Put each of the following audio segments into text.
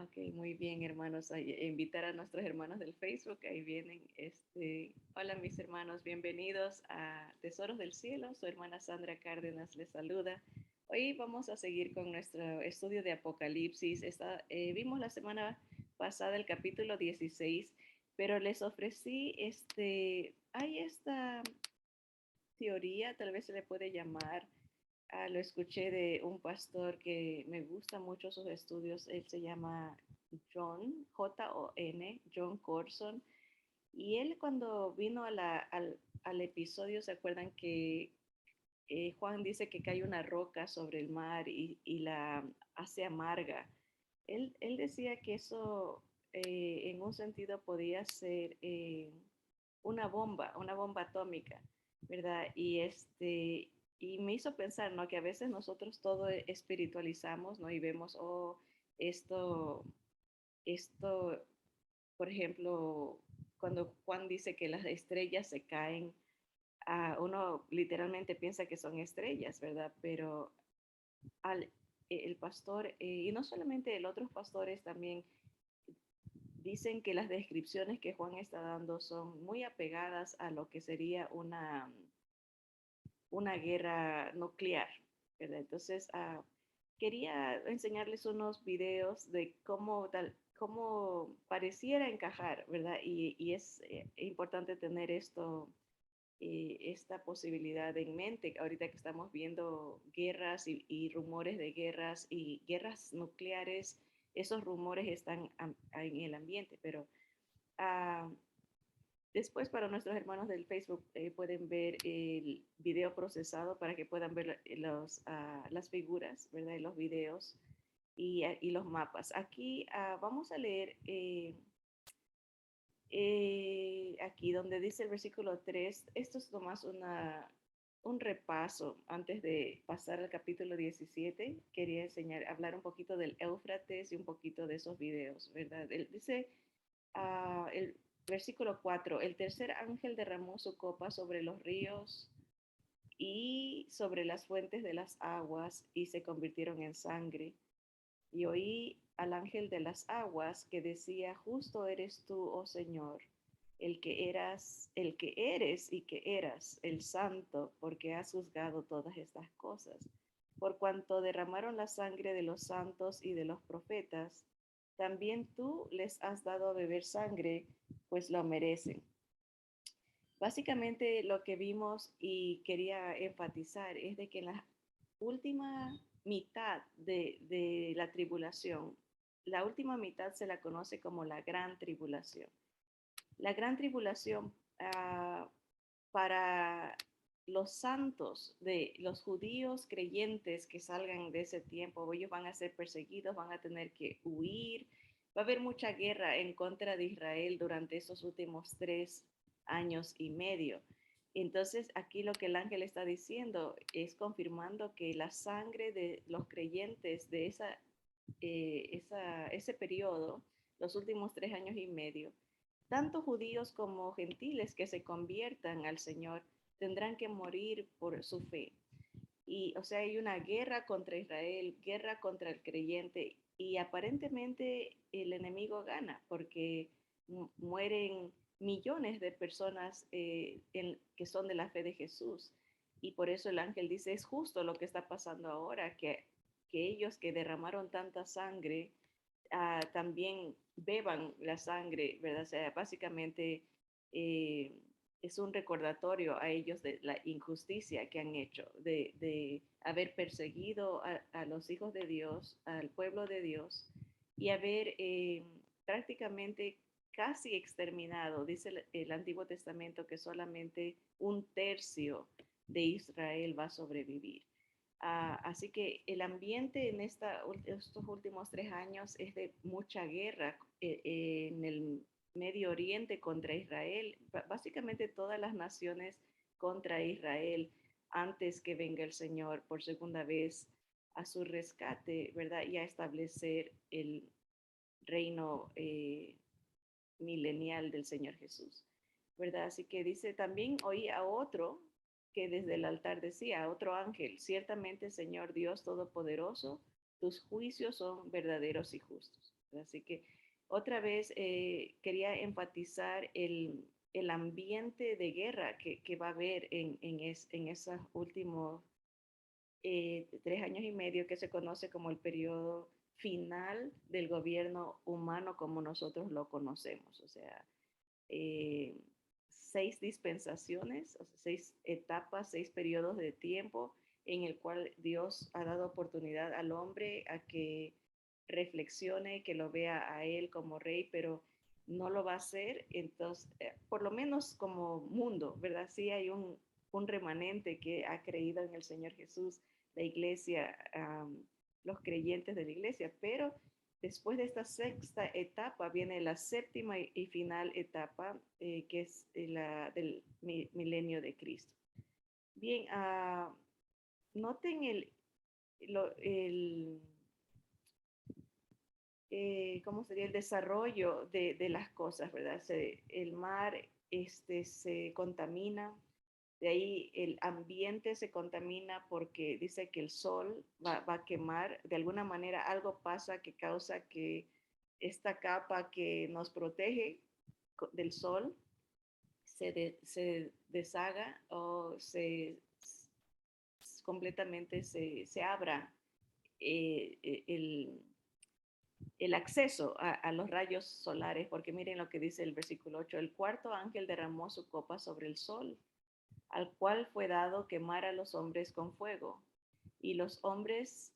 Ok, muy bien, hermanos. Invitar a nuestros hermanos del Facebook, ahí vienen. Hola, mis hermanos, bienvenidos a Tesoros del Cielo. Su hermana Sandra Cárdenas les saluda. Hoy vamos a seguir con nuestro estudio de Apocalipsis. Vimos la semana pasada el capítulo 16, pero les ofrecí, hay esta teoría, tal vez se le puede llamar. Lo escuché de un pastor que me gusta mucho sus estudios. Él se llama Jon, John Corson. Y él cuando vino al episodio, ¿se acuerdan que Juan dice que cae una roca sobre el mar y la hace amarga? Él decía que eso en un sentido podía ser una bomba atómica, ¿verdad? Y me hizo pensar, ¿no? Que a veces nosotros todo espiritualizamos, ¿no? Y vemos, oh, esto, esto, por ejemplo, cuando Juan dice que las estrellas se caen, uno literalmente piensa que son estrellas, ¿verdad? Pero al, el pastor, y no solamente el otros pastores también dicen que las descripciones que Juan está dando son muy apegadas a lo que sería una guerra nuclear, ¿verdad? Entonces, quería enseñarles unos videos de cómo pareciera encajar, ¿verdad? Y es importante tener esta posibilidad en mente, ahorita que estamos viendo guerras y rumores de guerras y guerras nucleares, esos rumores están en el ambiente, pero uh, después, para nuestros hermanos del Facebook, pueden ver el video procesado para que puedan ver las figuras, ¿verdad? Y los videos y los mapas. Aquí vamos a leer aquí donde dice el versículo 3. Esto es nomás un repaso antes de pasar al capítulo 17. Quería hablar un poquito del Éufrates y un poquito de esos videos, ¿verdad? Dice el versículo 4, el tercer ángel derramó su copa sobre los ríos y sobre las fuentes de las aguas y se convirtieron en sangre. Y oí al ángel de las aguas que decía, justo eres tú, oh Señor, el que eres y que eras, el santo, porque has juzgado todas estas cosas. Por cuanto derramaron la sangre de los santos y de los profetas, también tú les has dado a beber sangre, pues lo merecen. Básicamente lo que vimos y quería enfatizar es de que en la última mitad de la tribulación, la última mitad se la conoce como la gran tribulación. La gran tribulación para los santos de los judíos creyentes que salgan de ese tiempo, ellos van a ser perseguidos, van a tener que huir, va a haber mucha guerra en contra de Israel durante esos últimos 3 años y medio. Entonces, aquí lo que el ángel está diciendo es confirmando que la sangre de los creyentes de ese periodo, los últimos 3 años y medio, tanto judíos como gentiles que se conviertan al Señor tendrán que morir por su fe. Y, o sea, hay una guerra contra Israel, guerra contra el creyente, y aparentemente el enemigo gana porque mueren millones de personas que son de la fe de Jesús. Y por eso el ángel dice, es justo lo que está pasando ahora, que ellos que derramaron tanta sangre también beban la sangre, ¿verdad? O sea, básicamente eh, es un recordatorio a ellos de la injusticia que han hecho, de haber perseguido a los hijos de Dios, al pueblo de Dios, y haber prácticamente casi exterminado, dice el Antiguo Testamento, que solamente un tercio de Israel va a sobrevivir. Así que el ambiente en estos últimos 3 años es de mucha guerra en el Medio Oriente contra Israel, básicamente todas las naciones contra Israel antes que venga el Señor por segunda vez a su rescate, ¿verdad? Y a establecer el reino milenial del Señor Jesús, ¿verdad? Así que dice, también oí a otro que desde el altar decía, a otro ángel, ciertamente Señor Dios Todopoderoso, tus juicios son verdaderos y justos. Así que otra vez quería enfatizar el ambiente de guerra que va a haber en esos últimos 3 años y medio, que se conoce como el periodo final del gobierno humano como nosotros lo conocemos. O sea, eh, 6 dispensaciones, o sea, 6 etapas, 6 periodos de tiempo en el cual Dios ha dado oportunidad al hombre a que reflexione, que lo vea a él como rey, pero no lo va a hacer. Entonces, por lo menos como mundo, ¿verdad? Sí hay un remanente que ha creído en el Señor Jesús, la iglesia, los creyentes de la iglesia, pero después de esta sexta etapa viene la séptima y final etapa, que es la del milenio de Cristo. Bien, noten el ¿cómo sería? El desarrollo de las cosas, ¿verdad? El mar se contamina, de ahí el ambiente se contamina porque dice que el sol va a quemar, de alguna manera algo pasa que causa que esta capa que nos protege del sol se deshaga o completamente se abra el acceso a los rayos solares, porque miren lo que dice el versículo 8: el cuarto ángel derramó su copa sobre el sol, al cual fue dado quemar a los hombres con fuego, y los hombres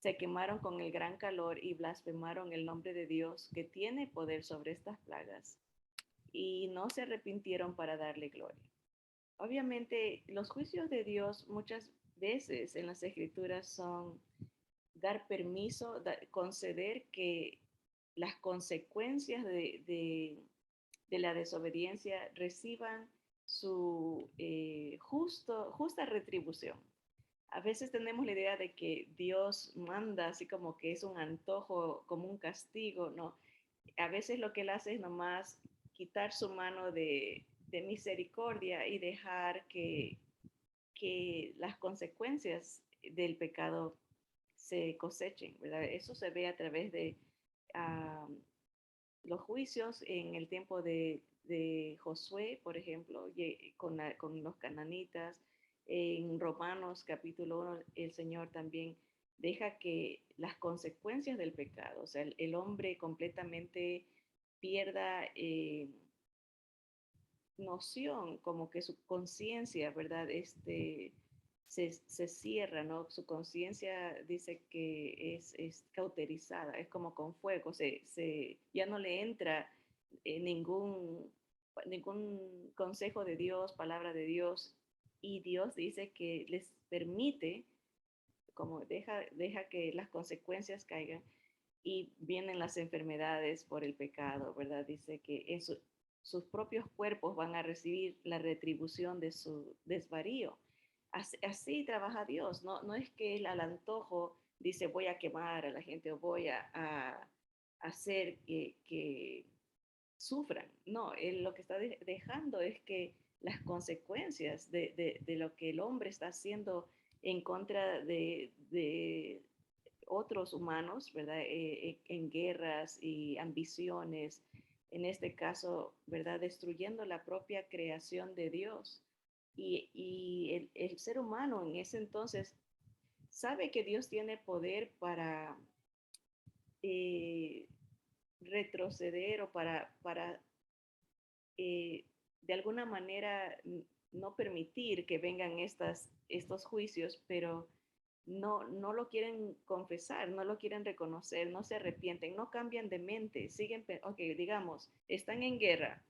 se quemaron con el gran calor y blasfemaron el nombre de Dios, que tiene poder sobre estas plagas, y no se arrepintieron para darle gloria. Obviamente, los juicios de Dios muchas veces en las escrituras son dar permiso, conceder que las consecuencias de la desobediencia reciban su justa retribución. A veces tenemos la idea de que Dios manda así como que es un antojo, como un castigo, ¿no? A veces lo que Él hace es nomás quitar su mano de misericordia y dejar que las consecuencias del pecado se cosechen, ¿verdad? Eso se ve a través de uh, los juicios en el tiempo de Josué, por ejemplo, con los cananitas. En Romanos capítulo 1, el Señor también deja que las consecuencias del pecado, o sea, el hombre completamente pierda noción, como que su conciencia, ¿verdad? Se cierra, ¿no? Su conciencia dice que es cauterizada, es como con fuego, ya no le entra ningún consejo de Dios, palabra de Dios, y Dios dice que les permite, como deja que las consecuencias caigan, y vienen las enfermedades por el pecado, ¿verdad? Dice que sus propios cuerpos van a recibir la retribución de su desvarío. Así trabaja Dios, no es que Él al antojo dice voy a quemar a la gente o voy a hacer que sufran. No, Él lo que está dejando es que las consecuencias de lo que el hombre está haciendo en contra de otros humanos, ¿verdad? En guerras y ambiciones, en este caso, ¿verdad? Destruyendo la propia creación de Dios. Y el ser humano en ese entonces sabe que Dios tiene poder para eh, retroceder o para de alguna manera no permitir que vengan estos juicios, pero no lo quieren confesar, no lo quieren reconocer, no se arrepienten, no cambian de mente, siguen, ok, digamos, están en guerra,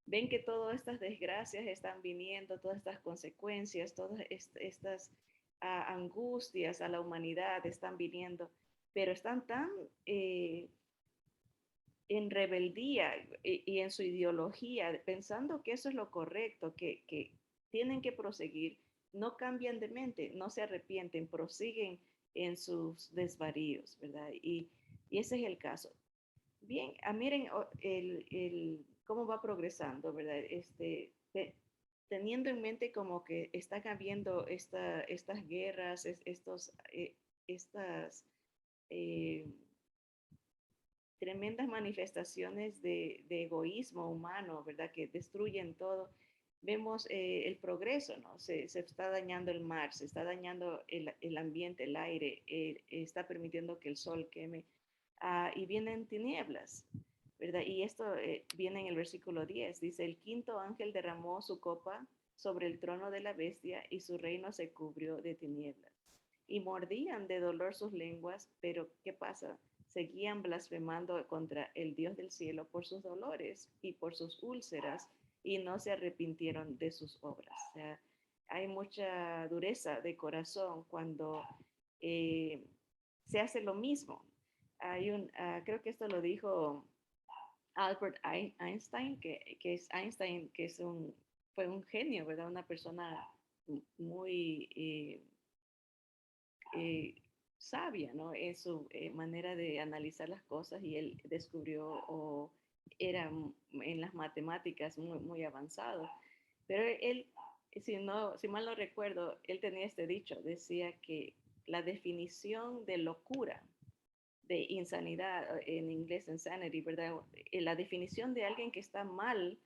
ven que todas estas desgracias están viniendo, todas estas consecuencias, todas estas angustias a la humanidad están viniendo, pero están tan en rebeldía y en su ideología, pensando que eso es lo correcto, que tienen que proseguir, no cambian de mente, no se arrepienten, prosiguen en sus desvaríos, ¿verdad? Y ese es el caso. Bien, miren cómo va progresando, ¿verdad? Teniendo en mente como que están habiendo estas guerras, estas eh, tremendas manifestaciones de egoísmo humano, ¿verdad? Que destruyen todo. Vemos el progreso, ¿no? Se está dañando el mar, se está dañando el ambiente, el aire, está permitiendo que el sol queme, y vienen tinieblas, ¿verdad? Y esto viene en el versículo 10, dice, el quinto ángel derramó su copa sobre el trono de la bestia y su reino se cubrió de tinieblas. Y mordían de dolor sus lenguas, pero ¿qué pasa? Seguían blasfemando contra el Dios del cielo por sus dolores y por sus úlceras y no se arrepintieron de sus obras. O sea, hay mucha dureza de corazón cuando eh, se hace lo mismo. Creo que esto lo dijo Albert Einstein, que es Einstein, que fue un genio, ¿verdad? Una persona muy eh, sabia, ¿no? En su manera de analizar las cosas y él descubrió o era en las matemáticas muy, muy avanzado. Pero él, si mal no recuerdo, él tenía este dicho, decía que la definición de locura, de insanidad, en inglés insanity, ¿verdad? La definición de alguien que está mal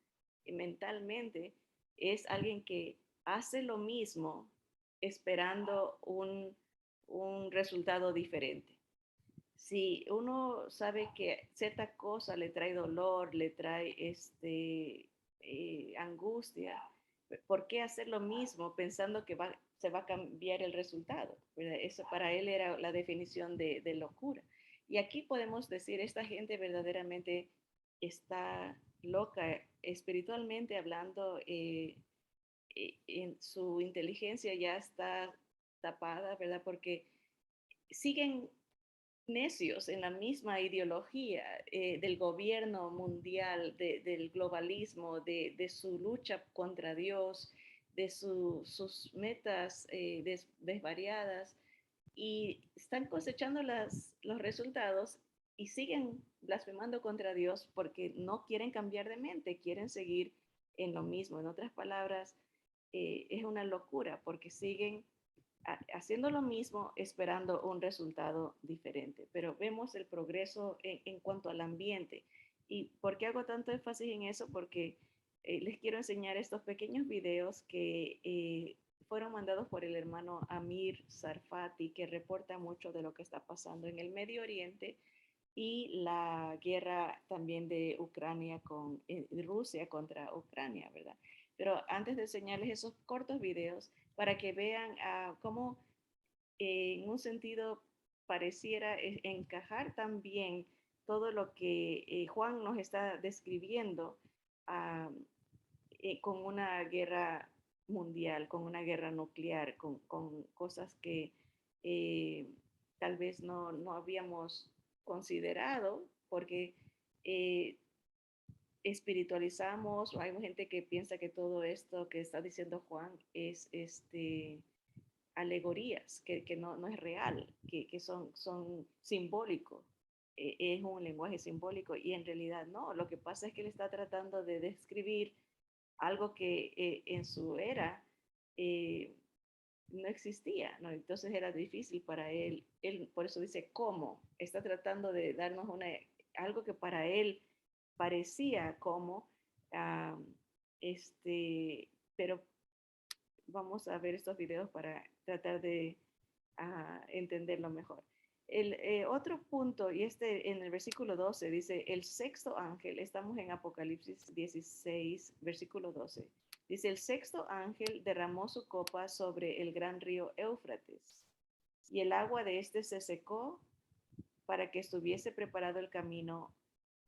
mentalmente es alguien que hace lo mismo esperando un resultado diferente. Si uno sabe que cierta cosa le trae dolor, le trae angustia, ¿por qué hacer lo mismo pensando que se va a cambiar el resultado? ¿Verdad? Eso para él era la definición de locura. Y aquí podemos decir, esta gente verdaderamente está loca, espiritualmente hablando, en su inteligencia ya está tapada, ¿verdad? Porque siguen necios en la misma ideología del gobierno mundial, del globalismo, de su lucha contra Dios, de sus metas desvariadas, y están cosechando los resultados y siguen blasfemando contra Dios porque no quieren cambiar de mente, quieren seguir en lo mismo. En otras palabras, es una locura porque siguen haciendo lo mismo, esperando un resultado diferente. Pero vemos el progreso en cuanto al ambiente. ¿Y por qué hago tanto énfasis en eso? Porque les quiero enseñar estos pequeños videos que fueron mandados por el hermano Amir Sarfati, que reporta mucho de lo que está pasando en el Medio Oriente y la guerra también de Ucrania Rusia contra Ucrania, ¿verdad? Pero antes de enseñarles esos cortos videos, para que vean cómo en un sentido pareciera encajar también todo lo que Juan nos está describiendo uh, con una guerra mundial, con una guerra nuclear, con cosas que eh, tal vez no habíamos considerado, porque eh, espiritualizamos, o hay gente que piensa que todo esto que está diciendo Juan es alegorías, que no es real, que son simbólicos, es un lenguaje simbólico y en realidad no, lo que pasa es que él está tratando de describir algo que en su era eh, no existía, ¿no? Entonces era difícil para él por eso dice cómo, está tratando de darnos algo que para él parecía como, uh, pero vamos a ver estos videos para tratar de entenderlo mejor. El otro punto, y en el versículo 12 dice, el sexto ángel, estamos en Apocalipsis 16, versículo 12, dice, el sexto ángel derramó su copa sobre el gran río Éufrates, y el agua de este se secó para que estuviese preparado el camino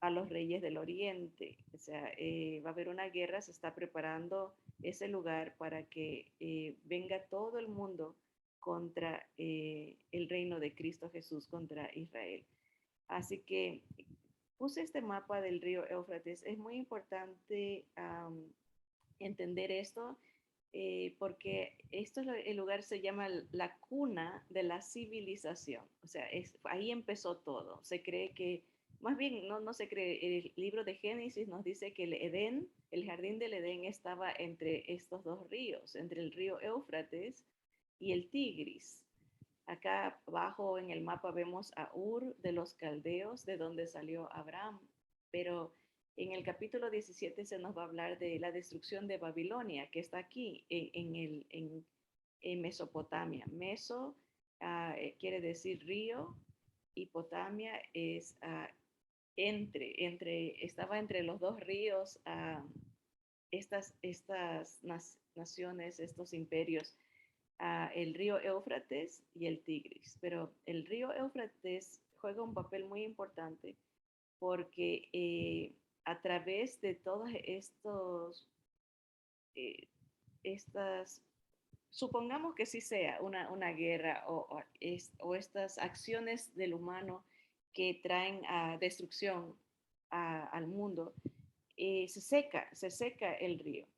a los reyes del oriente. O sea, va a haber una guerra, se está preparando ese lugar para que venga todo el mundo contra el reino de Cristo Jesús, contra Israel. Así que puse este mapa del río Éufrates. Es muy importante entender esto porque el lugar se llama la cuna de la civilización. O sea, ahí empezó todo. Se cree que, más bien no se cree, el libro de Génesis nos dice que el jardín del Edén estaba entre estos dos ríos, entre el río Éufrates y el Tigris. Acá abajo en el mapa vemos a Ur de los Caldeos, de donde salió Abraham, pero en el capítulo 17 se nos va a hablar de la destrucción de Babilonia, que está aquí en Mesopotamia. Meso quiere decir río y Potamia es estaba entre los dos ríos, estas naciones, estos imperios, el río Éufrates y el Tigris. Pero el río Éufrates juega un papel muy importante porque a través de todos eh, estas, supongamos que sí sea una guerra o estas acciones del humano que traen a destrucción al mundo, se seca el río.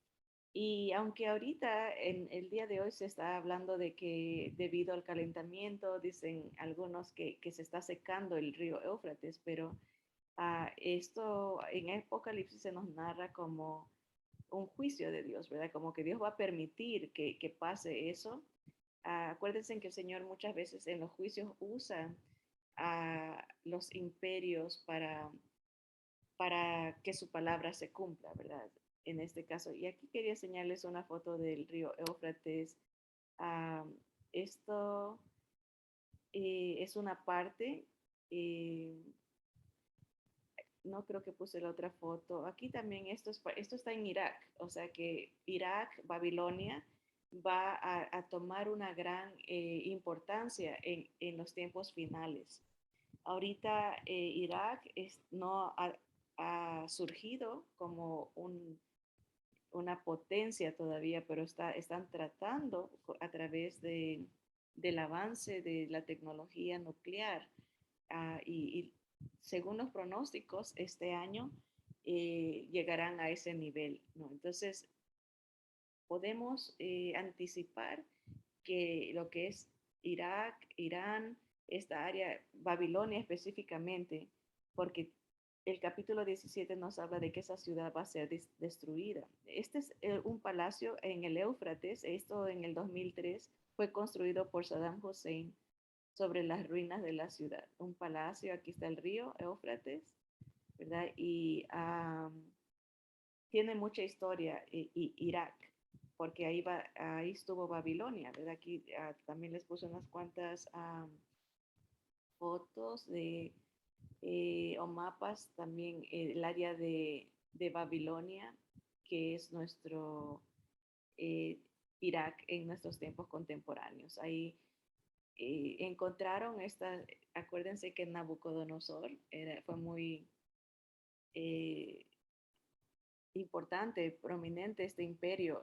Y aunque ahorita, en el día de hoy, se está hablando de que debido al calentamiento, dicen algunos que se está secando el río Éufrates, pero esto en Apocalipsis se nos narra como un juicio de Dios, ¿verdad? Como que Dios va a permitir que pase eso. Acuérdense que el Señor muchas veces en los juicios usa a los imperios para que su palabra se cumpla, ¿verdad? En este caso. Y aquí quería enseñarles una foto del río Éufrates. Ah, esto es una parte, eh, no creo que puse la otra foto. Aquí también esto está en Irak, o sea que Irak, Babilonia, va tomar una gran importancia en los tiempos finales. Ahorita Irak no ha surgido como una potencia todavía, pero están tratando a través del avance de la tecnología nuclear y según los pronósticos, este año llegarán a ese nivel, ¿no? Entonces, podemos anticipar que lo que es Irak, Irán, esta área, Babilonia específicamente, porque el capítulo 17 nos habla de que esa ciudad va a ser destruida. Este es un palacio en el Éufrates, esto en el 2003 fue construido por Saddam Hussein sobre las ruinas de la ciudad. Un palacio, aquí está el río Éufrates, ¿verdad? Y tiene mucha historia Irak, porque ahí estuvo Babilonia, ¿verdad? Aquí también les puse unas cuantas fotos o mapas también el área de Babilonia, que es nuestro eh, Irak en nuestros tiempos contemporáneos. Ahí encontraron acuérdense que Nabucodonosor fue muy eh, importante, prominente este imperio,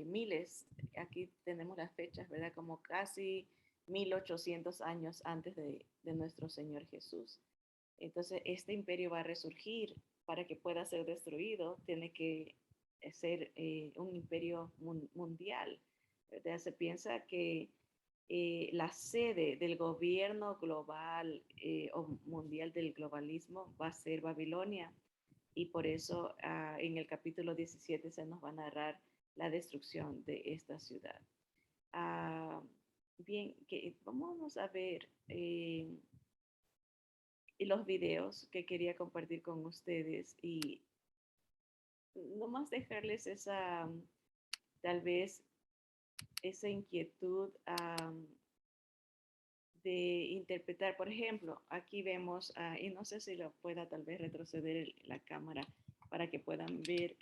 miles, aquí tenemos las fechas, ¿verdad? Como casi 1800 años antes de nuestro Señor Jesús. Entonces, este imperio va a resurgir para que pueda ser destruido, tiene que ser un imperio mundial, ¿verdad? Se piensa que la sede del gobierno global o mundial del globalismo va a ser Babilonia y por eso en el capítulo 17 se nos va a narrar la destrucción de esta ciudad. Ah, bien, vamos a ver los videos que quería compartir con ustedes y nomás dejarles tal vez, esa inquietud de interpretar. Por ejemplo, aquí vemos, y no sé si lo pueda tal vez retroceder la cámara para que puedan ver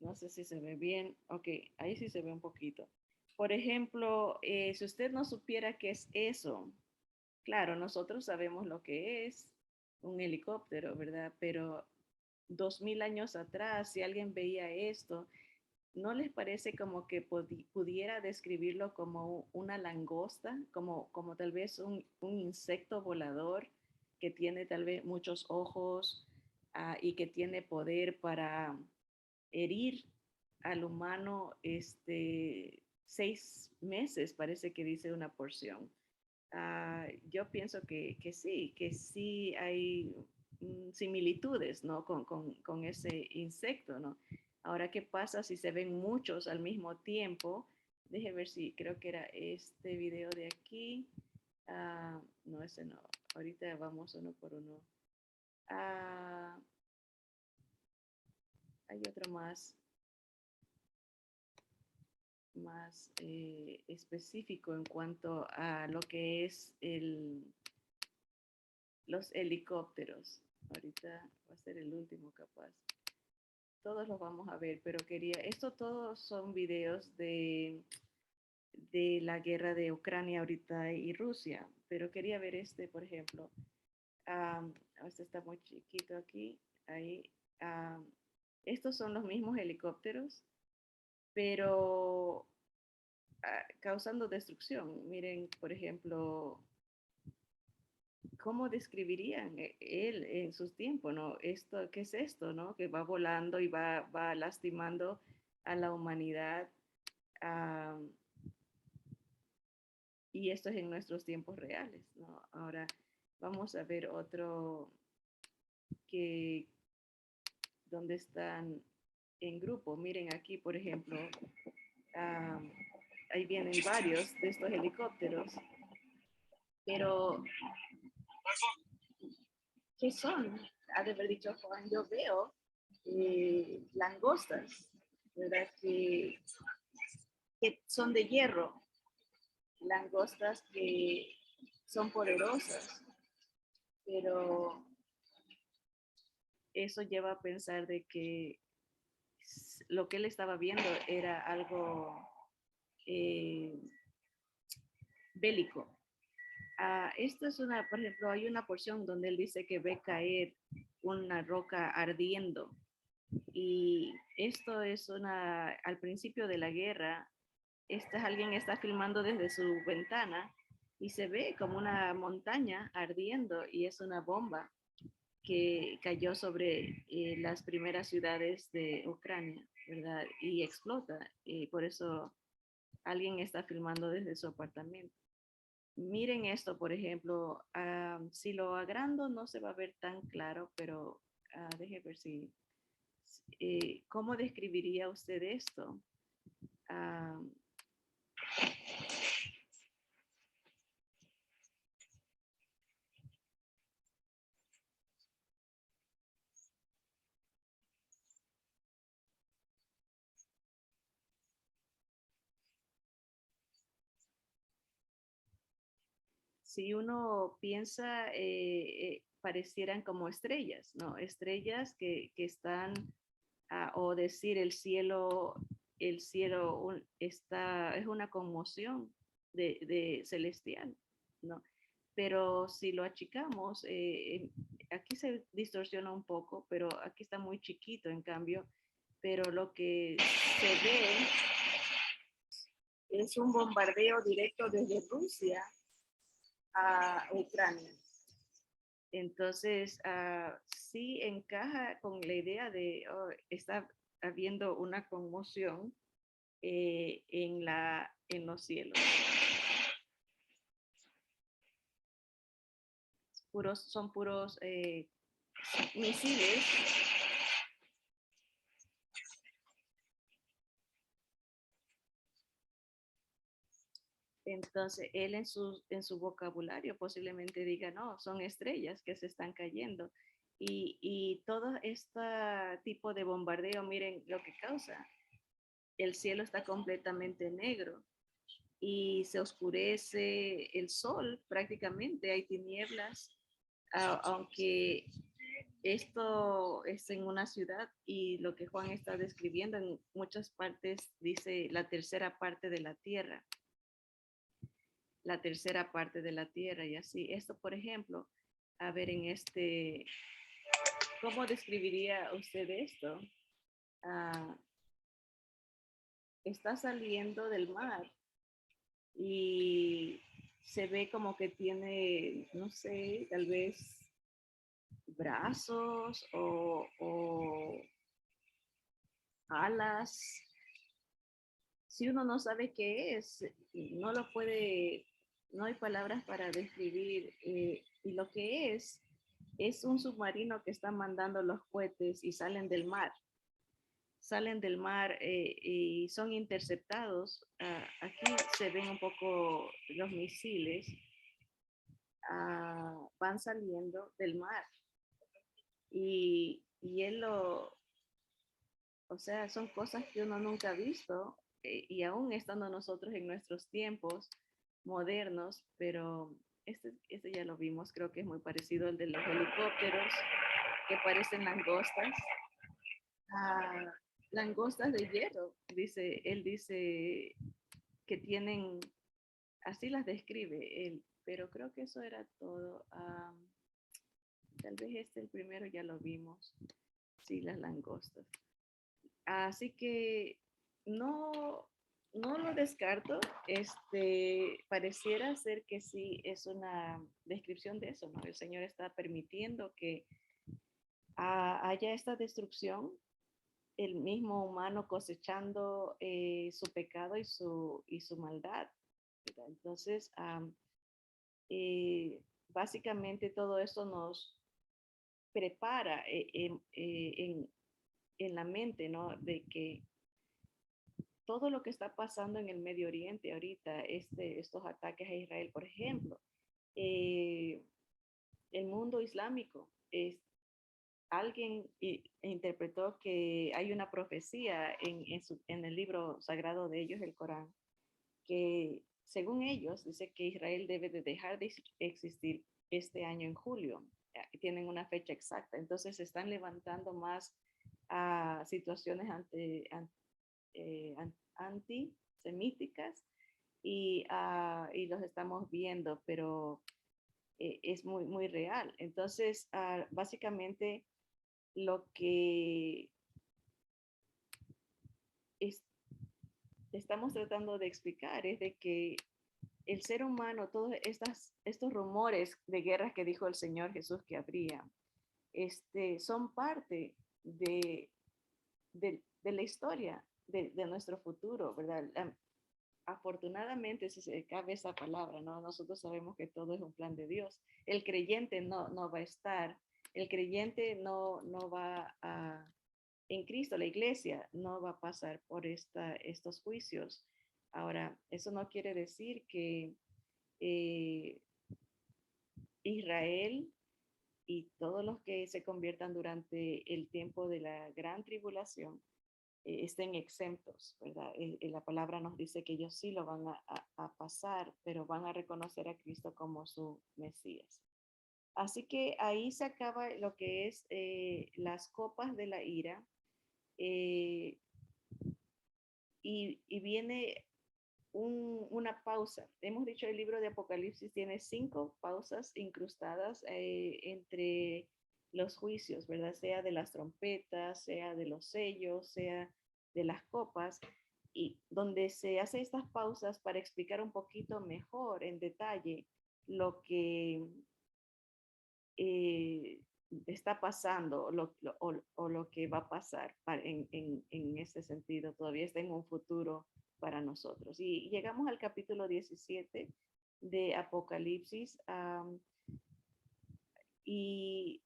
no sé si se ve bien, ok, ahí sí se ve un poquito. Por ejemplo, si usted no supiera qué es eso, claro, nosotros sabemos lo que es un helicóptero, ¿verdad? Pero 2000 años atrás, si alguien veía esto, ¿no les parece como que pudiera describirlo como una langosta, como tal vez un insecto volador que tiene tal vez muchos ojos y que tiene poder para herir al humano 6 meses, parece que dice una porción? Yo pienso que sí hay similitudes, ¿no? Con ese insecto, ¿no? Ahora, ¿qué pasa si se ven muchos al mismo tiempo? Deje ver si creo que era este video de aquí. No, ese no. Ahorita vamos uno por uno. Hay otro más específico en cuanto a lo que es los helicópteros. Ahorita va a ser el último capaz. Todos los vamos a ver, pero esto todos son videos de la guerra de Ucrania ahorita y Rusia, pero quería ver este, por ejemplo. Este está muy chiquito aquí, ahí. Estos son los mismos helicópteros, pero causando destrucción. Miren, por ejemplo, cómo describirían él en sus tiempos, ¿no? Esto, ¿qué es esto, no? Que va volando y va lastimando a la humanidad. Um, y esto es en nuestros tiempos reales, ¿no? Ahora vamos a ver otro que donde están en grupo. Miren aquí, por ejemplo, ahí vienen varios de estos helicópteros, pero ¿qué son? Ha de haber dicho Juan, yo veo langostas, ¿verdad? Que son de hierro, langostas que son poderosas, pero eso lleva a pensar de que lo que él estaba viendo era algo eh, bélico. Esto es por ejemplo, hay una porción donde él dice que ve caer una roca ardiendo. Y esto es al principio de la guerra, alguien está filmando desde su ventana y se ve como una montaña ardiendo y es una bomba que cayó sobre las primeras ciudades de Ucrania, ¿verdad? Y explota. Y por eso alguien está filmando desde su apartamento. Miren esto, por ejemplo, si lo agrando no se va a ver tan claro, pero deje ver ¿cómo describiría usted esto? Si uno piensa, parecieran como estrellas, ¿no? Estrellas que están, o decir el cielo es una conmoción de celestial, ¿no? Pero si lo achicamos, aquí se distorsiona un poco, pero aquí está muy chiquito en cambio, pero lo que se ve es un bombardeo directo desde Rusia a Ucrania. Entonces, sí encaja con la idea de está habiendo una conmoción en los cielos. Son puros misiles. Entonces, él en su vocabulario posiblemente diga, no, son estrellas que se están cayendo. Y todo este tipo de bombardeo, miren lo que causa. El cielo está completamente negro y se oscurece el sol prácticamente, hay tinieblas, aunque esto es en una ciudad y lo que Juan está describiendo en muchas partes dice la tercera parte de la tierra, la tercera parte de la tierra y así. Esto, por ejemplo, a ver ¿cómo describiría usted esto? Ah, está saliendo del mar y se ve como que tiene, no sé, tal vez brazos o alas. Si uno no sabe qué es, no lo puede, no hay palabras para describir. Y lo que es un submarino que está mandando los cohetes y salen del mar. salen del mar y son interceptados. Aquí se ven un poco los misiles, van saliendo del mar y él o sea, son cosas que uno nunca ha visto y aún estando nosotros en nuestros tiempos modernos, pero este ya lo vimos, creo que es muy parecido al de los helicópteros que parecen langostas. Ah, langostas de hierro, dice, él dice que tienen, así las describe él, pero creo que eso era todo. Tal vez el primero ya lo vimos, sí, las langostas. Así que no, no lo descarto, pareciera ser que sí es una descripción de eso, ¿no? El Señor está permitiendo que haya esta destrucción, el mismo humano cosechando su pecado y su maldad, ¿verdad? Entonces, básicamente todo eso nos prepara en la mente, ¿no? De que todo lo que está pasando en el Medio Oriente ahorita, estos ataques a Israel, por ejemplo, eh, el mundo islámico, alguien interpretó que hay una profecía en el libro sagrado de ellos, el Corán, que según ellos dice que Israel debe de dejar de existir este año en julio. Tienen una fecha exacta, entonces se están levantando más situaciones antisemíticas y los estamos viendo, pero es muy, muy real. Entonces, básicamente lo que es, estamos tratando de explicar es de que el ser humano, todos estos rumores de guerras que dijo el Señor Jesús que habría, son parte de la historia de nuestro futuro, ¿verdad? Afortunadamente, si se cabe esa palabra, ¿no? Nosotros sabemos que todo es un plan de Dios. El creyente no va a estar, el creyente no va a, en Cristo, la iglesia no va a pasar por estos juicios. Ahora, eso no quiere decir que eh, Israel y todos los que se conviertan durante el tiempo de la gran tribulación estén exentos, ¿verdad? La palabra nos dice que ellos sí lo van a pasar, pero van a reconocer a Cristo como su Mesías. Así que ahí se acaba lo que es las copas de la ira eh, y viene una pausa. Hemos dicho el libro de Apocalipsis tiene 5 pausas incrustadas entre los juicios, ¿verdad? Sea de las trompetas, sea de los sellos, sea de las copas, y donde se hace estas pausas para explicar un poquito mejor en detalle lo que eh, está pasando o lo que va a pasar en ese sentido. Todavía está en un futuro para nosotros. Y llegamos al capítulo 17 de Apocalipsis y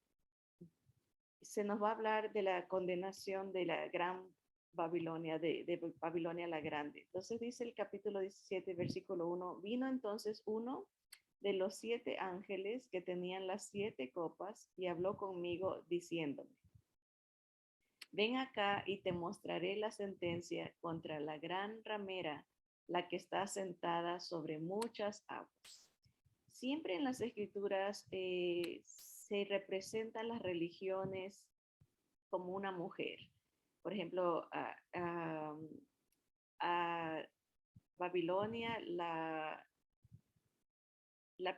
se nos va a hablar de la condenación de la gran Babilonia, de Babilonia la Grande. Entonces dice el capítulo 17, versículo 1, vino entonces uno de los 7 ángeles que tenían las 7 copas y habló conmigo diciéndome, ven acá y te mostraré la sentencia contra la gran ramera, la que está sentada sobre muchas aguas. Siempre en las escrituras se representan las religiones como una mujer. Por ejemplo, a Babilonia, la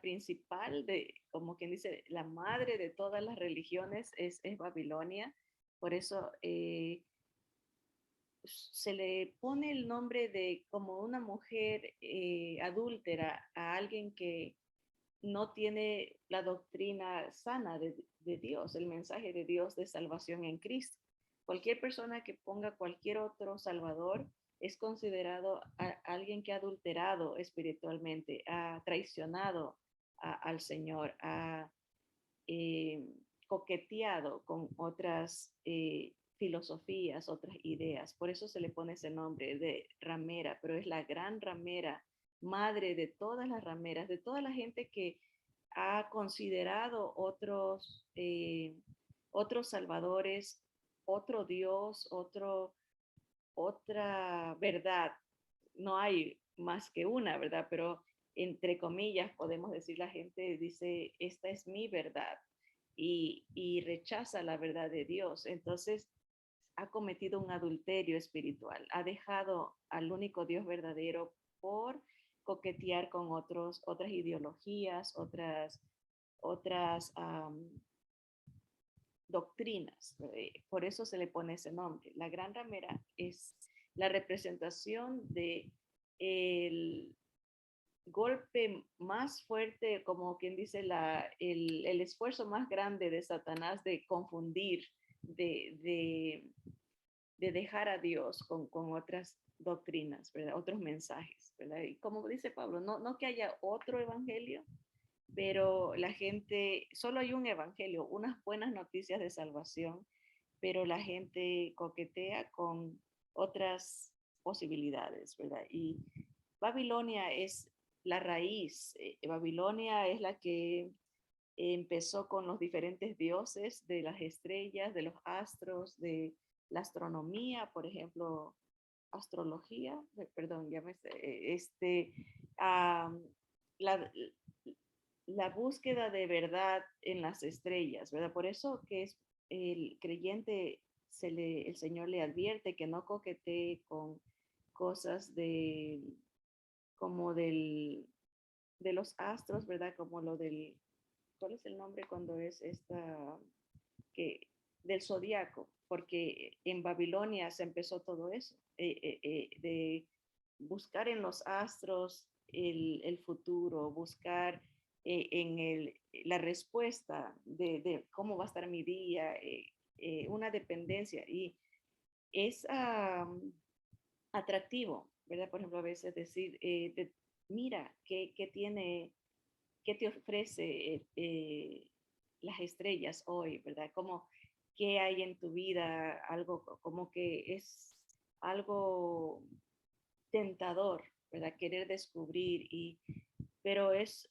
principal como quien dice, la madre de todas las religiones es Babilonia. Por eso se le pone el nombre de como una mujer adúltera a alguien que no tiene la doctrina sana de Dios, el mensaje de Dios de salvación en Cristo. Cualquier persona que ponga cualquier otro salvador es considerado alguien que ha adulterado espiritualmente, ha traicionado al Señor, ha eh, coqueteado con otras filosofías, otras ideas. Por eso se le pone ese nombre de ramera, pero es la gran ramera, madre de todas las rameras, de toda la gente que ha considerado otros salvadores, otro Dios, otra verdad. No hay más que una, ¿verdad? Pero entre comillas podemos decir, la gente dice, esta es mi verdad y rechaza la verdad de Dios. Entonces ha cometido un adulterio espiritual, ha dejado al único Dios verdadero por coquetear con otras ideologías, otras doctrinas. Por eso se le pone ese nombre. La gran ramera es la representación de el golpe más fuerte, como quien dice, el esfuerzo más grande de Satanás de confundir, de, de, de dejar a Dios con otras doctrinas, ¿verdad? Otros mensajes, ¿verdad? Y como dice Pablo, no que haya otro evangelio, pero la gente, solo hay un evangelio, unas buenas noticias de salvación, pero la gente coquetea con otras posibilidades, ¿verdad? Y Babilonia es la raíz, Babilonia es la que empezó con los diferentes dioses de las estrellas, de los astros, de la astronomía, por ejemplo, astrología, perdón, ya me sé, um, la, la búsqueda de verdad en las estrellas, ¿verdad? Por eso que es el creyente, el Señor le advierte que no coquetee con cosas como de los astros, ¿verdad? Como lo del, ¿cuál es el nombre cuando es que, del zodiaco? Porque en Babilonia se empezó todo eso, de buscar en los astros el futuro, buscar la respuesta de cómo va a estar mi día, una dependencia. Y es atractivo, ¿verdad? Por ejemplo, a veces decir, mira, qué te ofrece las estrellas hoy, ¿verdad? Como qué hay en tu vida, algo como que es algo tentador, ¿verdad? Querer descubrir, pero es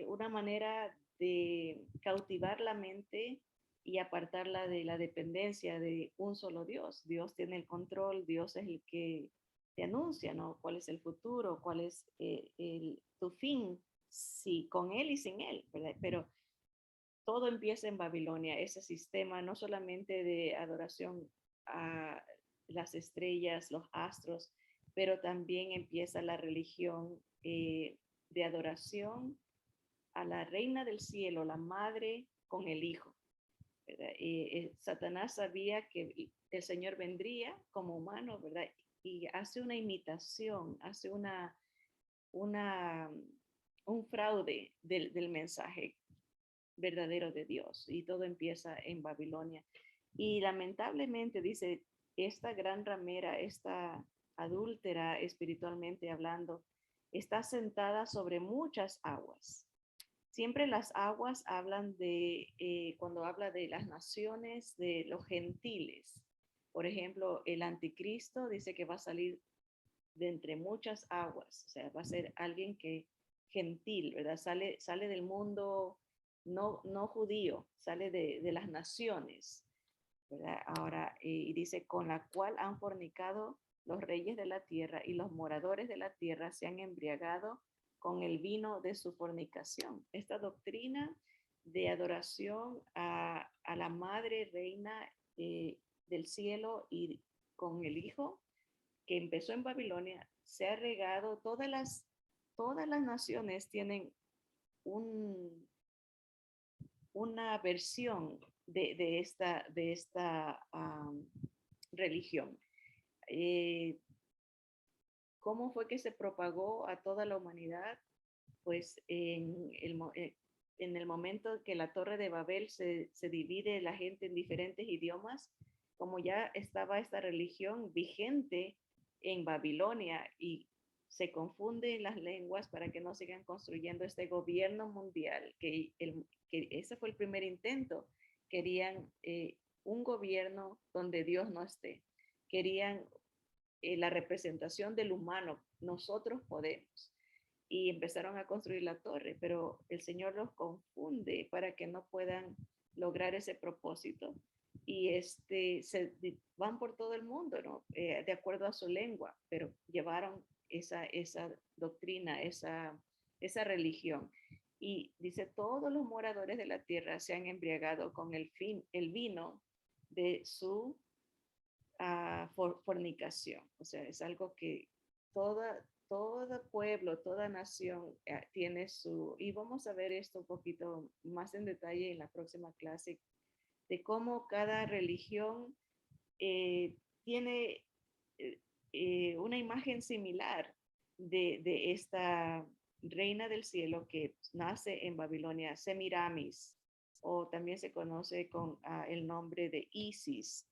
una manera de cautivar la mente y apartarla de la dependencia de un solo Dios. Dios tiene el control, Dios es el que te anuncia, ¿no? ¿Cuál es el futuro? ¿Cuál es tu fin? Sí, con Él y sin Él, ¿verdad? Pero todo empieza en Babilonia, ese sistema no solamente de adoración a las estrellas, los astros, pero también empieza la religión de adoración a la reina del cielo, la madre con el hijo. Satanás sabía que el Señor vendría como humano, ¿verdad? Y hace una imitación, hace una, un fraude del mensaje verdadero de Dios. Y todo empieza en Babilonia. Y lamentablemente, dice, esta gran ramera, esta adúltera espiritualmente hablando, está sentada sobre muchas aguas. Siempre las aguas hablan cuando habla de las naciones, de los gentiles. Por ejemplo, el anticristo dice que va a salir de entre muchas aguas, o sea, va a ser alguien que gentil, ¿verdad? Sale del mundo no judío, sale de las naciones, ¿verdad? Ahora, y dice, con la cual han fornicado los reyes de la tierra y los moradores de la tierra se han embriagado con el vino de su fornicación. Esta doctrina de adoración a la madre reina del cielo y con el hijo que empezó en Babilonia, se ha regado, todas las naciones tienen un, una versión de esta religión. ¿Cómo fue que se propagó a toda la humanidad? Pues en el momento que la Torre de Babel se divide la gente en diferentes idiomas, como ya estaba esta religión vigente en Babilonia y se confunden las lenguas para que no sigan construyendo este gobierno mundial, que ese fue el primer intento. Querían un gobierno donde Dios no esté. Querían la representación del humano. Nosotros podemos. Y empezaron a construir la torre, pero el Señor los confunde para que no puedan lograr ese propósito. Y van por todo el mundo, ¿no? De acuerdo a su lengua, pero llevaron esa doctrina, esa religión. Y dice, todos los moradores de la tierra se han embriagado con el vino de su fornicación. O sea, es algo que todo pueblo, toda nación tiene su, y vamos a ver esto un poquito más en detalle en la próxima clase, de cómo cada religión tiene una imagen similar de esta reina del cielo que nace en Babilonia, Semiramis, o también se conoce con el nombre de Isis,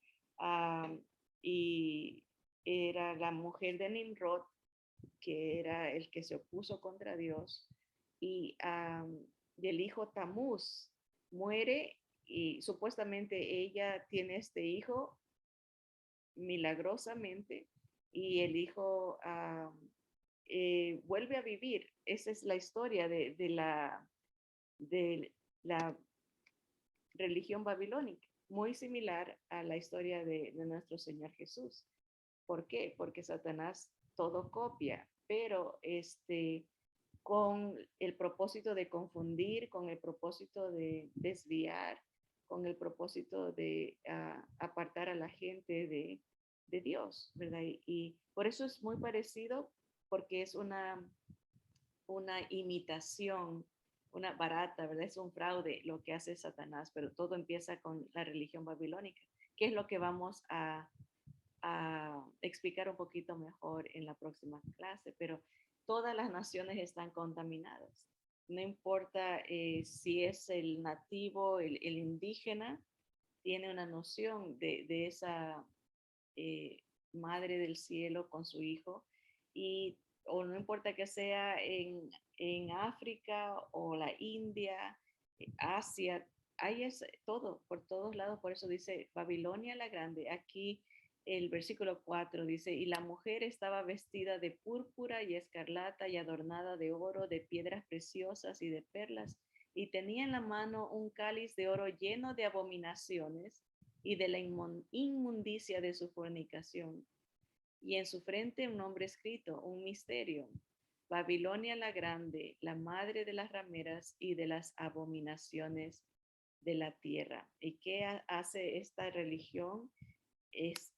y era la mujer de Nimrod, que era el que se opuso contra Dios, y el hijo Tamuz muere y supuestamente ella tiene este hijo milagrosamente y el hijo vuelve a vivir. Esa es la historia de la religión babilónica, muy similar a la historia de nuestro Señor Jesús. ¿Por qué? Porque Satanás todo copia, pero con el propósito de confundir, con el propósito de desviar, con el propósito de apartar a la gente de Dios, ¿verdad? Y por eso es muy parecido, porque es una imitación, una barata, ¿verdad? Es un fraude lo que hace Satanás, pero todo empieza con la religión babilónica, que es lo que vamos a explicar un poquito mejor en la próxima clase, pero todas las naciones están contaminadas. No importa si es el nativo, el indígena, tiene una noción de esa eh, madre del cielo con su hijo, y, o no importa que sea en África o la India, Asia, hay todo, por todos lados, por eso dice Babilonia la grande. Aquí el versículo 4 dice, y la mujer estaba vestida de púrpura y escarlata y adornada de oro, de piedras preciosas y de perlas, y tenía en la mano un cáliz de oro lleno de abominaciones y de la inmundicia de su fornicación. Y en su frente un nombre escrito, un misterio. Babilonia la grande, la madre de las rameras y de las abominaciones de la tierra. ¿Y qué hace esta religión? Es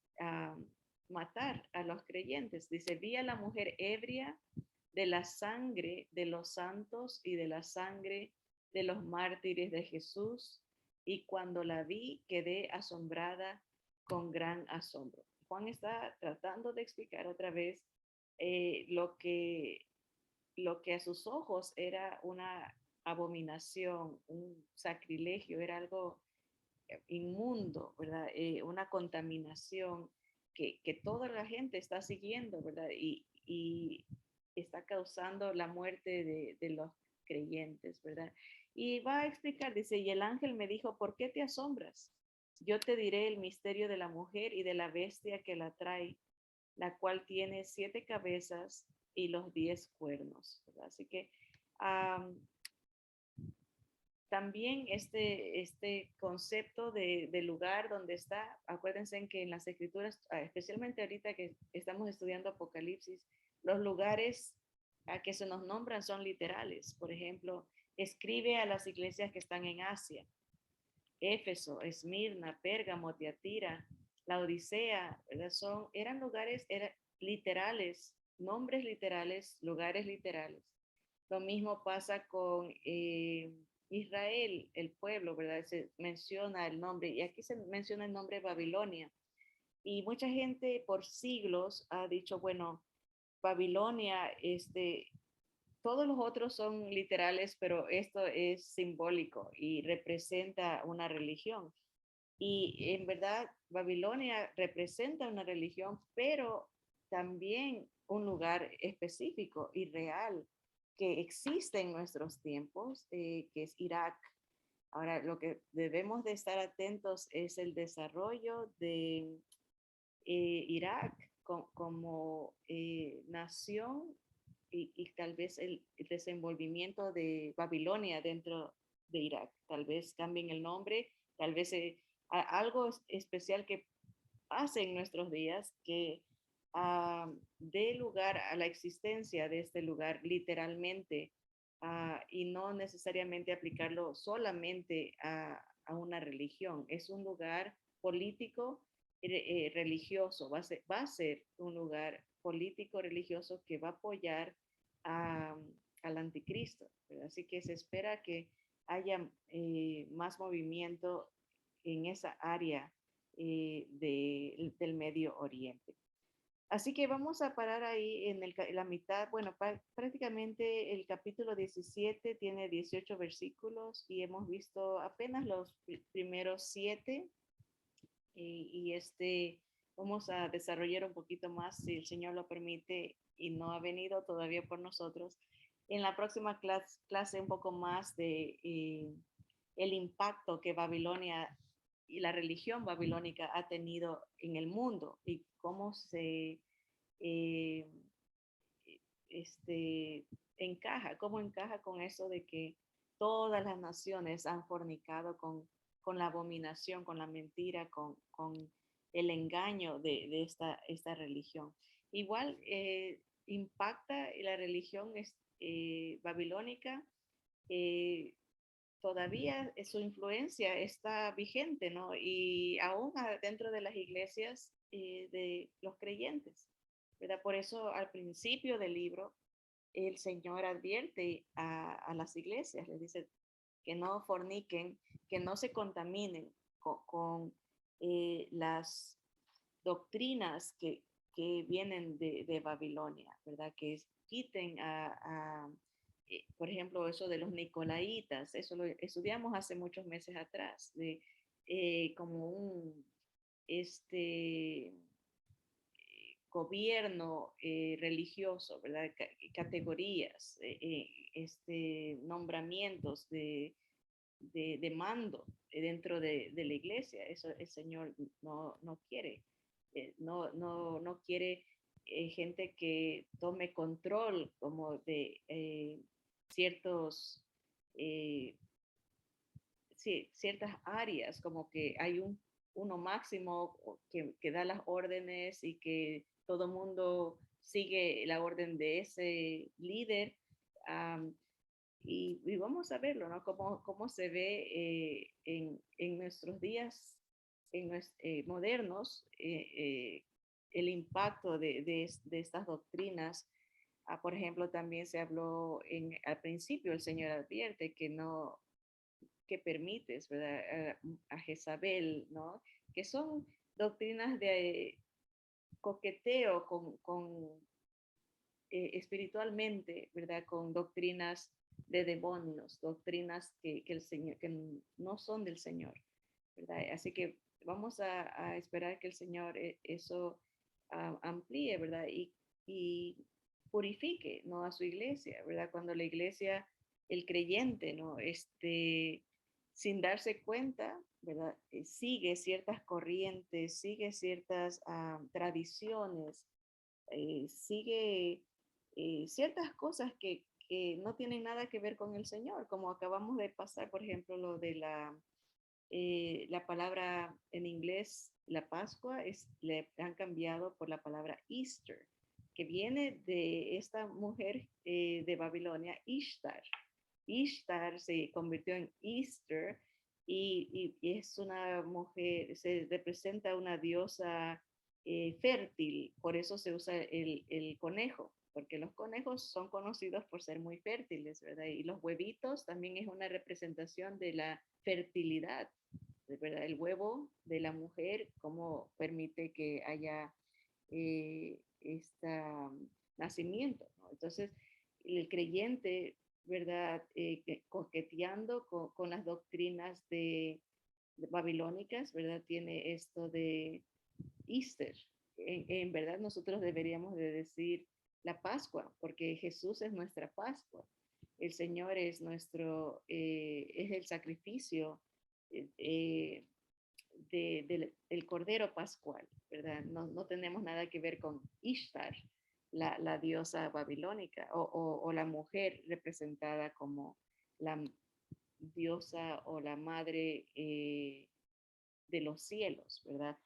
matar a los creyentes. Dice, vi a la mujer ebria de la sangre de los santos y de la sangre de los mártires de Jesús, y cuando la vi quedé asombrada con gran asombro. Juan está tratando de explicar otra vez lo que a sus ojos era una abominación, un sacrilegio, era algo inmundo, ¿verdad? Una contaminación que toda la gente está siguiendo, ¿verdad? Y está causando la muerte de los creyentes, ¿verdad? Y va a explicar, dice, y el ángel me dijo, ¿por qué te asombras? Yo te diré el misterio de la mujer y de la bestia que la trae, la cual tiene 7 cabezas y los 10 cuernos, ¿verdad? Así que también este concepto de lugar donde está, acuérdense en que en las escrituras, especialmente ahorita que estamos estudiando Apocalipsis, los lugares a que se nos nombran son literales. Por ejemplo, escribe a las iglesias que están en Asia: Éfeso, Esmirna, Pérgamo, Tiatira, la Odisea, ¿verdad? Eran lugares literales, nombres literales, lugares literales. Lo mismo pasa con Israel, el pueblo, ¿verdad? Se menciona el nombre, y aquí se menciona el nombre Babilonia. Y mucha gente por siglos ha dicho, bueno, Babilonia, todos los otros son literales, pero esto es simbólico y representa una religión. Y en verdad, Babilonia representa una religión, pero también un lugar específico y real que existe en nuestros tiempos, que es Irak. Ahora, lo que debemos de estar atentos es el desarrollo de Irak como nación y tal vez el desenvolvimiento de Babilonia dentro de Irak. Tal vez cambien el nombre, tal vez algo especial que pase en nuestros días que dé lugar a la existencia de este lugar literalmente y no necesariamente aplicarlo solamente a una religión. Es un lugar político religioso, va a ser un lugar político religioso que va a apoyar a, al anticristo, ¿verdad? Así que se espera que haya más movimiento en esa área del Medio Oriente. Así que vamos a parar ahí en la mitad. Bueno, prácticamente el capítulo 17 tiene 18 versículos y hemos visto apenas los primeros 7 vamos a desarrollar un poquito más si el Señor lo permite y no ha venido todavía por nosotros. En la próxima clase un poco más de el impacto que Babilonia y la religión babilónica ha tenido en el mundo y cómo se eh, este, cómo encaja con eso de que todas las naciones han fornicado con la abominación, con la mentira, con el engaño de esta religión. Igual impacta la religión babilónica, eh, todavía su influencia está vigente, ¿no? Y aún dentro de las iglesias de los creyentes, ¿verdad? Por eso al principio del libro el Señor advierte a las iglesias, les dice que no forniquen, que no se contaminen con las doctrinas que vienen de Babilonia, ¿verdad? Que quiten por ejemplo, eso de los nicolaitas, eso lo estudiamos hace muchos meses atrás, de como un este gobierno religioso, ¿verdad? Categorías, nombramientos de mando dentro de la iglesia. Eso el Señor no quiere. No quiere gente que tome control como de ciertos, eh, ciertas áreas, como que hay uno máximo que da las órdenes y que todo mundo sigue la orden de ese líder. Um, y vamos a verlo, ¿no? Cómo se ve en nuestros días modernos el impacto de estas doctrinas. Por ejemplo, también se habló al principio, el Señor advierte que no, que permites, ¿verdad? A Jezabel, ¿no? Que son doctrinas de coqueteo espiritualmente, ¿verdad? Con doctrinas de demonios, doctrinas que el Señor, que no son del Señor, ¿verdad? Así que vamos a esperar que el Señor eso amplíe, ¿verdad? Y purifique, ¿no? A su iglesia, ¿verdad? Cuando la iglesia, el creyente, ¿no? Sin darse cuenta, ¿verdad? Sigue ciertas corrientes, sigue ciertas tradiciones, sigue ciertas cosas que no tienen nada que ver con el Señor, como acabamos de pasar, por ejemplo, lo de la palabra en inglés, la Pascua, le han cambiado por la palabra Easter, que viene de esta mujer de Babilonia, Ishtar. Ishtar se convirtió en Easter y es una mujer, se representa una diosa fértil, por eso se usa el conejo, porque los conejos son conocidos por ser muy fértiles, ¿verdad? Y los huevitos también es una representación de la fertilidad, ¿verdad? El huevo de la mujer, cómo permite que haya este nacimiento, ¿no? Entonces, el creyente, ¿verdad? Coqueteando con las doctrinas babilónicas, ¿verdad? Tiene esto de Easter. En verdad nosotros deberíamos de decir la Pascua, porque Jesús es nuestra Pascua. El Señor es es el sacrificio eh, del Cordero Pascual, ¿verdad? No tenemos nada que ver con Ishtar, la diosa babilónica, o la mujer representada como la diosa o la madre de los cielos, ¿verdad?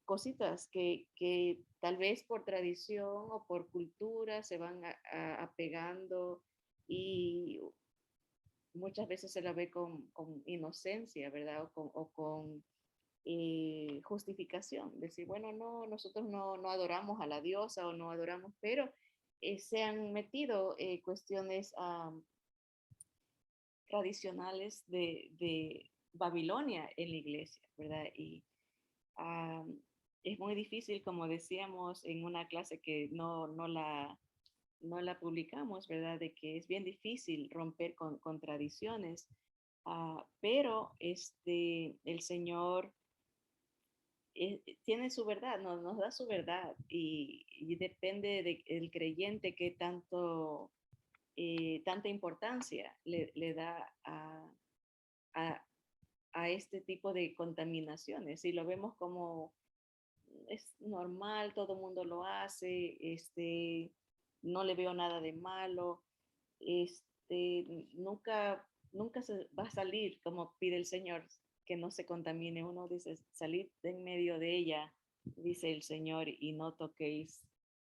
Cositas que tal vez por tradición o por cultura se van apegando y muchas veces se la ve con inocencia, ¿verdad? O con justificación. Decir, bueno, no, nosotros no adoramos a la diosa o no adoramos, pero se han metido cuestiones tradicionales de Babilonia en la iglesia, ¿verdad? Y um, es muy difícil, como decíamos en una clase que no la publicamos, ¿verdad? De que es bien difícil romper con tradiciones, pero el Señor tiene su verdad, nos da su verdad y depende del creyente que tanta importancia le da a, a este tipo de contaminaciones. Si lo vemos como es normal, todo el mundo lo hace, no le veo nada de malo, nunca se va a salir como pide el Señor, que no se contamine. Uno dice, salid de en medio de ella, dice el Señor, y no toquéis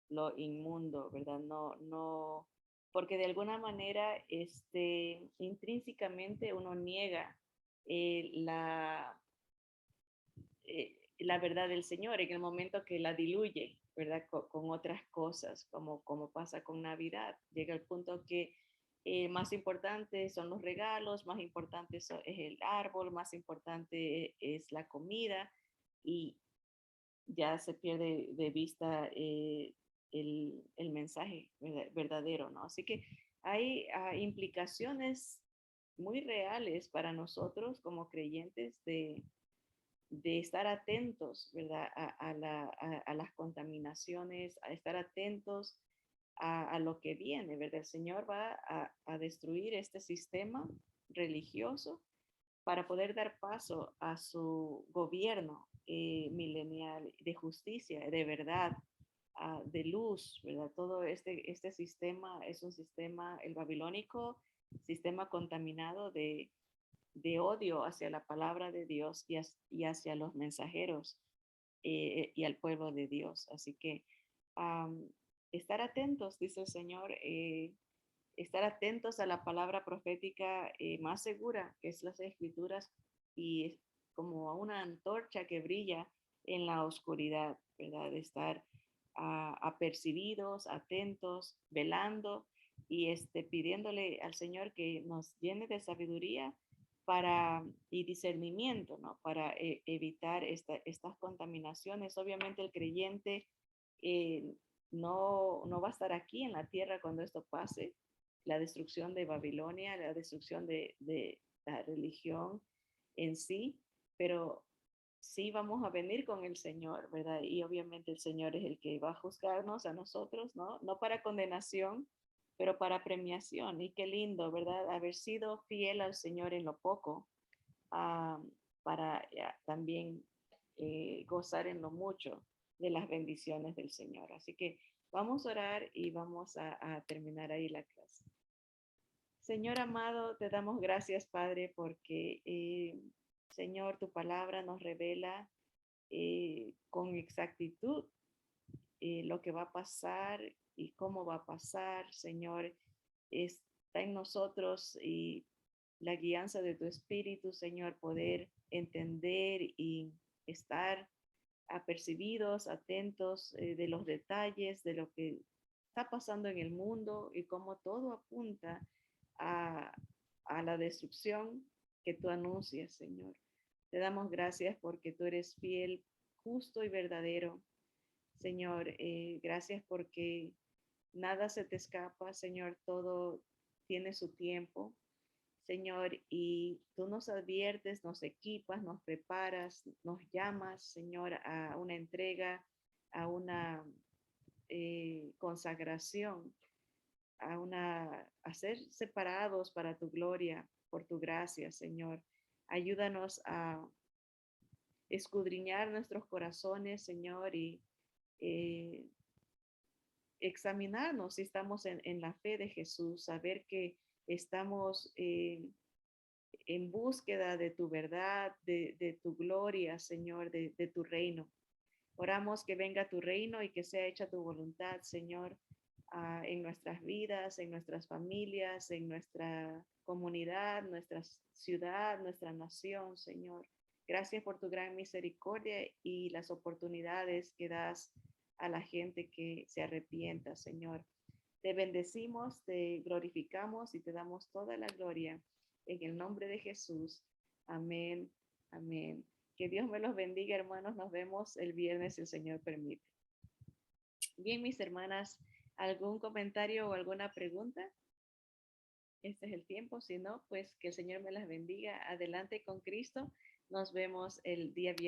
lo inmundo, ¿verdad? No, porque de alguna manera, intrínsecamente uno niega la verdad del Señor en el momento que la diluye, ¿verdad? Con otras cosas, como pasa con Navidad. Llega el punto que más importante son los regalos, más importante es el árbol, más importante es la comida y ya se pierde de vista el mensaje verdadero, ¿no? Así que hay implicaciones muy reales para nosotros como creyentes de estar atentos, ¿verdad? A las contaminaciones, a estar atentos a lo que viene, ¿verdad? El Señor va a destruir este sistema religioso para poder dar paso a su gobierno milenial de justicia, de verdad, de luz, ¿verdad? Todo este sistema es un sistema, el babilónico, sistema contaminado de odio hacia la palabra de Dios y hacia los mensajeros y al pueblo de Dios. Así que um, estar atentos, dice el Señor, estar atentos a la palabra profética más segura, que es las escrituras, y como a una antorcha que brilla en la oscuridad, ¿verdad? De estar apercibidos, atentos, velando y pidiéndole al Señor que nos llene de sabiduría y discernimiento, ¿no? Para evitar estas contaminaciones. Obviamente el creyente eh, no va a estar aquí en la tierra cuando esto pase, la destrucción de Babilonia, la destrucción de la religión en sí, pero sí vamos a venir con el Señor, ¿verdad? Y obviamente el Señor es el que va a juzgarnos a nosotros, ¿no? No para condenación, pero para premiación. Y qué lindo, ¿verdad? Haber sido fiel al Señor en lo poco, ah, para también gozar en lo mucho de las bendiciones del Señor. Así que vamos a orar y vamos a terminar ahí la clase. Señor amado, te damos gracias, Padre, porque, Señor, tu palabra nos revela con exactitud lo que va a pasar y cómo va a pasar, Señor. Está en nosotros y la guianza de tu Espíritu, Señor, poder entender y estar apercibidos, atentos de los detalles, de lo que está pasando en el mundo y cómo todo apunta a, a la destrucción que tú anuncias, Señor. Te damos gracias porque tú eres fiel, justo y verdadero. Señor, gracias porque nada se te escapa, Señor, todo tiene su tiempo. Señor, y tú nos adviertes, nos equipas, nos preparas, nos llamas, Señor, a una entrega, a una consagración a ser separados para tu gloria, por tu gracia, Señor. Ayúdanos a escudriñar nuestros corazones, Señor, y eh, examinarnos si estamos en la fe de Jesús, saber que estamos en búsqueda de tu verdad, de tu gloria, Señor, de tu reino. Oramos que venga tu reino y que sea hecha tu voluntad, Señor, en nuestras vidas, en nuestras familias, en nuestra comunidad, nuestra ciudad, nuestra nación, Señor. Gracias por tu gran misericordia y las oportunidades que das a la gente que se arrepienta, Señor. Te bendecimos, te glorificamos y te damos toda la gloria en el nombre de Jesús. Amén. Amén. Que Dios me los bendiga, hermanos. Nos vemos el viernes, si el Señor permite. Bien, mis hermanas, ¿algún comentario o alguna pregunta? Este es el tiempo. Si no, pues que el Señor me las bendiga. Adelante con Cristo. Nos vemos el día viernes.